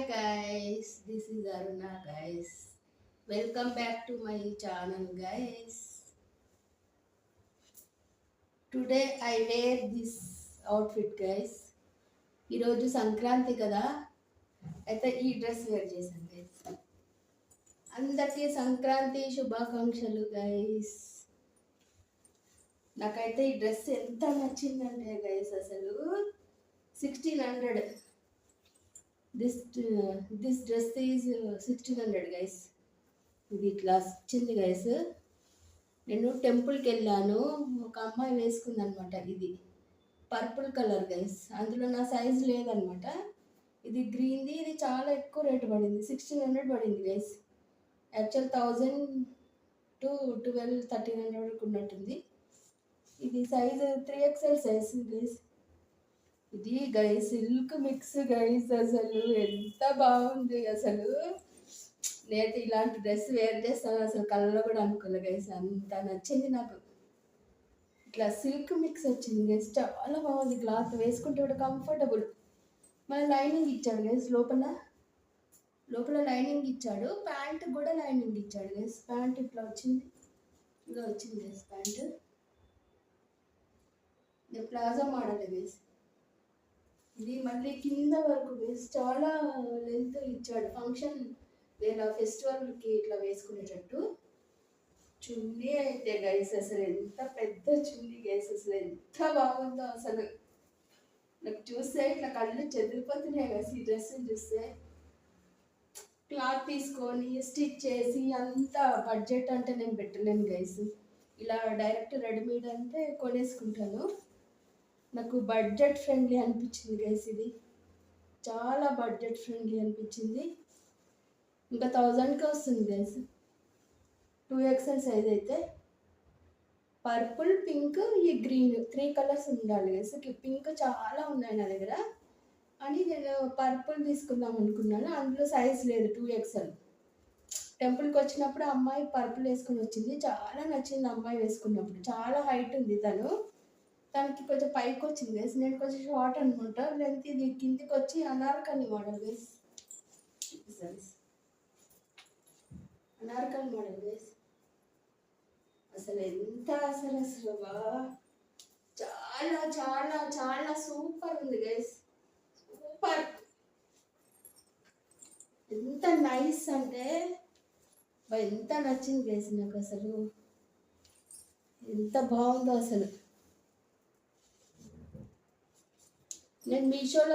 guys, this is Aruna guys. Welcome back to my channel guys. Today I wear this outfit guys. ఈరోజు సంక్రాంతి కదా, అయితే ఈ dress wear చేశాను guys. అందరికీ సంక్రాంతి శుభాకాంక్షలు గైస్. నాకైతే ఈ డ్రెస్ ఎంత నచ్చిందంటే గైస్, అసలు 1600. This dress is 1600 guys. ఇది ఇట్లా వచ్చింది గైస్. నేను టెంపుల్కి వెళ్ళాను, ఒక అమ్మాయి వేసుకుంది అనమాట. ఇది పర్పుల్ కలర్ గైస్, అందులో నా సైజ్ లేదనమాట. ఇది గ్రీన్ది, ఇది చాలా ఎక్కువ రేటు పడింది, 1600 పడింది గైస్. యాక్చువల్ 1000 to 12, 1300 వరకు ఉన్నట్టుంది. ఇది సైజ్ 3XL సైజ్ గైస్. ఇది గైస్ సిల్క్ మిక్స్ గైస్, అసలు ఎంత బాగుంది అసలు. నేనైతే ఇలాంటి డ్రెస్ వేర్ చేస్తాను అసలు కళ్ళలో కూడా అనుకోలే గైస్, అంత నచ్చింది నాకు. ఇట్లా సిల్క్ మిక్స్ వచ్చింది గైస్, చాలా బాగుంది. క్లాత్ వేసుకుంటే కూడా కంఫర్టబుల్. మళ్ళీ లైనింగ్ ఇచ్చాడు గైస్, లోపల లైనింగ్ ఇచ్చాడు. ప్యాంట్ కూడా లైనింగ్ ఇచ్చాడు గైస్. ప్యాంట్ ఇట్లా వచ్చింది, ఇలా వచ్చింది guys pant. Plaza model guys. ఇది మళ్ళీ కింద వరకు గైస్, చాలా లెంత్ ఇచ్చాడు. ఫంక్షన్ వేళ ఫెస్టివల్కి ఇట్లా వేసుకునేటట్టు. చున్నీ అయితే గైస్ అసలు ఎంత పెద్ద చున్నీ గైస్, అసలు ఎంత బాగుందో అసలు. నాకు చూస్తే ఇట్లా కళ్ళు చెదిరిపోతున్నాయి గైస్ ఈ డ్రెస్ చూస్తే. క్లాత్ తీసుకొని స్టిచ్ చేసి అంత బడ్జెట్ అంటే నేను పెట్టలేను గైస్. ఇలా డైరెక్ట్ రెడీమేడ్ అంటే కొనేసుకుంటాను. నాకు బడ్జెట్ ఫ్రెండ్లీ అనిపించింది గైస్. ఇది చాలా బడ్జెట్ ఫ్రెండ్లీ అనిపించింది. ఇంకా 1000కి వస్తుంది గైస్. 2XL సైజ్ అయితే. పర్పుల్, పింక్, ఈ గ్రీన్ 3 కలర్స్ ఉండాలి గైస్. పింక్ చాలా ఉన్నాయి నా దగ్గర అని నేను పర్పుల్ తీసుకుందాం అనుకున్నాను. అందులో సైజ్ లేదు, 2XL. టెంపుల్కి వచ్చినప్పుడు అమ్మాయి పర్పుల్ వేసుకుని వచ్చింది, చాలా నచ్చింది అమ్మాయి వేసుకున్నప్పుడు. చాలా హైట్ ఉంది తనకి కొంచెం పైకి వచ్చింది గైస్. నేను కొంచెం షార్ట్ అనమాట, లెంత్. ఇది కిందికి వచ్చి Anarkali model guys. Anarkali model guys. అసలు ఎంత అసలు బా, చాలా చాలా చాలా సూపర్ ఉంది గైస్, సూపర్. ఎంత నైస్ అంటే ఎంత నచ్చింది గైస్ నాకు అసలు. ఎంత బాగుందో అసలు. నేను మీషోలో